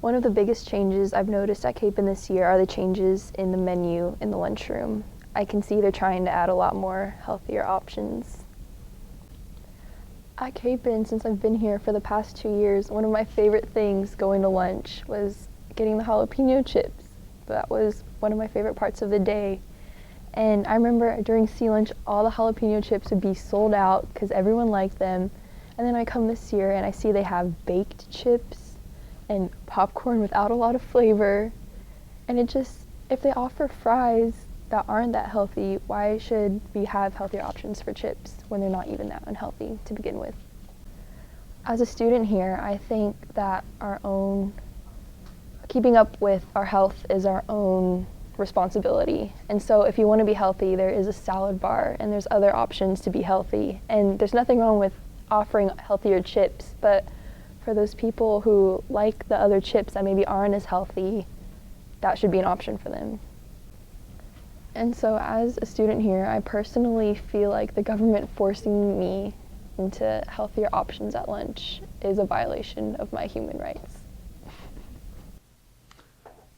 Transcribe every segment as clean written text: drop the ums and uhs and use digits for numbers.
One of the biggest changes I've noticed at Kapaun this year are the changes in the menu in the lunchroom. I can see they're trying to add a lot more healthier options. At Kapaun, since I've been here for the past 2 years, one of my favorite things going to lunch was getting the jalapeno chips. That was one of my favorite parts of the day. And I remember during sea lunch, all the jalapeno chips would be sold out because everyone liked them. And then I come this year and I see they have baked chips and popcorn without a lot of flavor. And it just, if they offer fries that aren't that healthy, why should we have healthier options for chips when they're not even that unhealthy to begin with? As a student here, I think that keeping up with our health is our own responsibility. And so if you want to be healthy, there is a salad bar and there's other options to be healthy. And there's nothing wrong with offering healthier chips, but for those people who like the other chips that maybe aren't as healthy, that should be an option for them. And so as a student here, I personally feel like the government forcing me into healthier options at lunch is a violation of my human rights.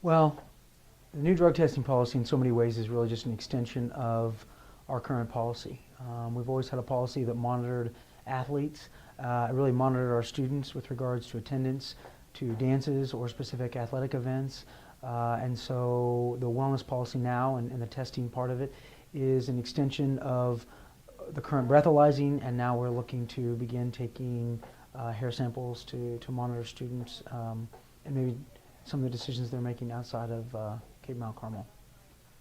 Well, the new drug testing policy in so many ways is really just an extension of our current policy. We've always had a policy that monitored athletes, really monitored our students with regards to attendance, to dances or specific athletic events. And so the wellness policy now and the testing part of it is an extension of the current breathalyzing, and now we're looking to begin taking hair samples to monitor students and maybe some of the decisions they're making outside of Kapaun Mt. Carmel.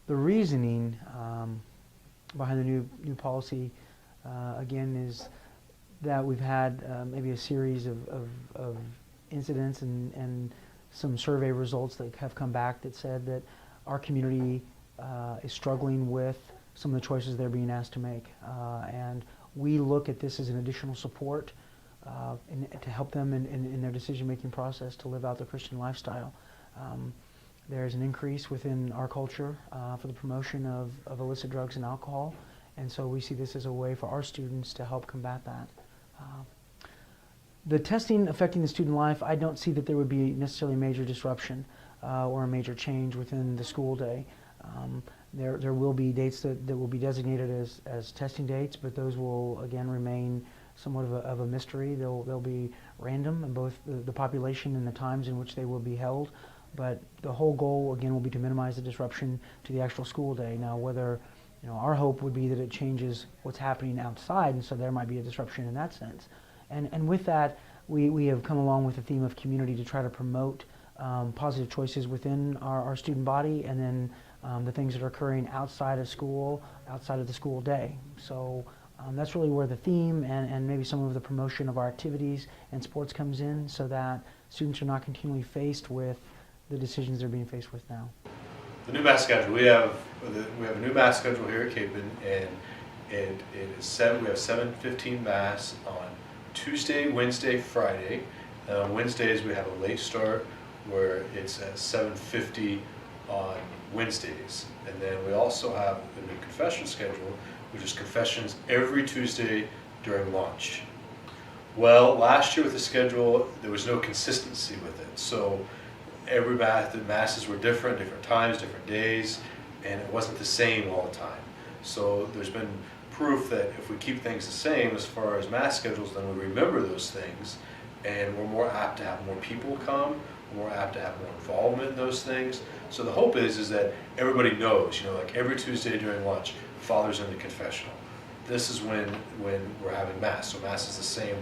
The reasoning behind the new policy, again, is that we've had maybe a series of incidents and some survey results that have come back that said that our community is struggling with some of the choices they're being asked to make. And we look at this as an additional support to help them in their decision-making process to live out their Christian lifestyle. There's an increase within our culture for the promotion of illicit drugs and alcohol, and so we see this as a way for our students to help combat that. The testing affecting the student life, I don't see that there would be necessarily a major disruption or a major change within the school day. There will be dates that will be designated as testing dates, but those will again remain somewhat of a mystery. They'll be random in both the population and the times in which they will be held, but the whole goal again will be to minimize the disruption to the actual school day. Now, whether our hope would be that it changes what's happening outside, and so there might be a disruption in that sense. And with that, we have come along with the theme of community to try to promote positive choices within our student body, and then the things that are occurring outside of school, outside of the school day. So that's really where the theme and maybe some of the promotion of our activities and sports comes in, so that students are not continually faced with the decisions they're being faced with now. The new mass schedule, we have a new mass schedule here at Kapaun, and it is we have 7:15 mass on Tuesday, Wednesday, Friday. On Wednesdays we have a late start where it's at 7:50 on Wednesdays. And then we also have a new confession schedule, which is confessions every Tuesday during lunch. Well, last year with the schedule, there was no consistency with it. So the masses were different times, different days, and it wasn't the same all the time. So there's been proof that if we keep things the same as far as mass schedules, then we remember those things, and we're more apt to have more people come, we're more apt to have more involvement in those things. So the hope is that everybody knows, like every Tuesday during lunch, Father's in the confessional. This is when we're having mass. So mass is the same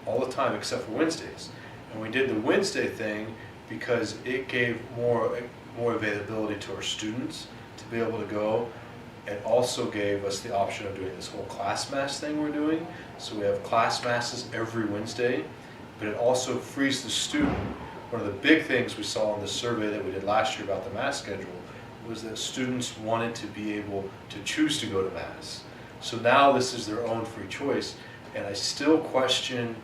all the time except for Wednesdays. And we did the Wednesday thing because it gave more availability to our students to be able to go. It also gave us the option of doing this whole class mass thing we're doing. So we have class masses every Wednesday, but it also frees the student. One of the big things we saw in the survey that we did last year about the mass schedule was that students wanted to be able to choose to go to mass. So now this is their own free choice, and I still question,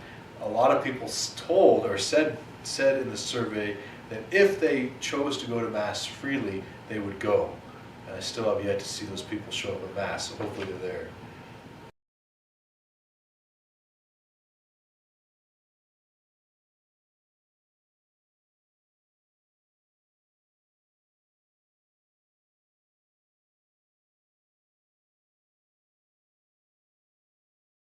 a lot of people told or said in the survey that if they chose to go to mass freely, they would go. And I still have yet to see those people show up at mass, so hopefully they're there.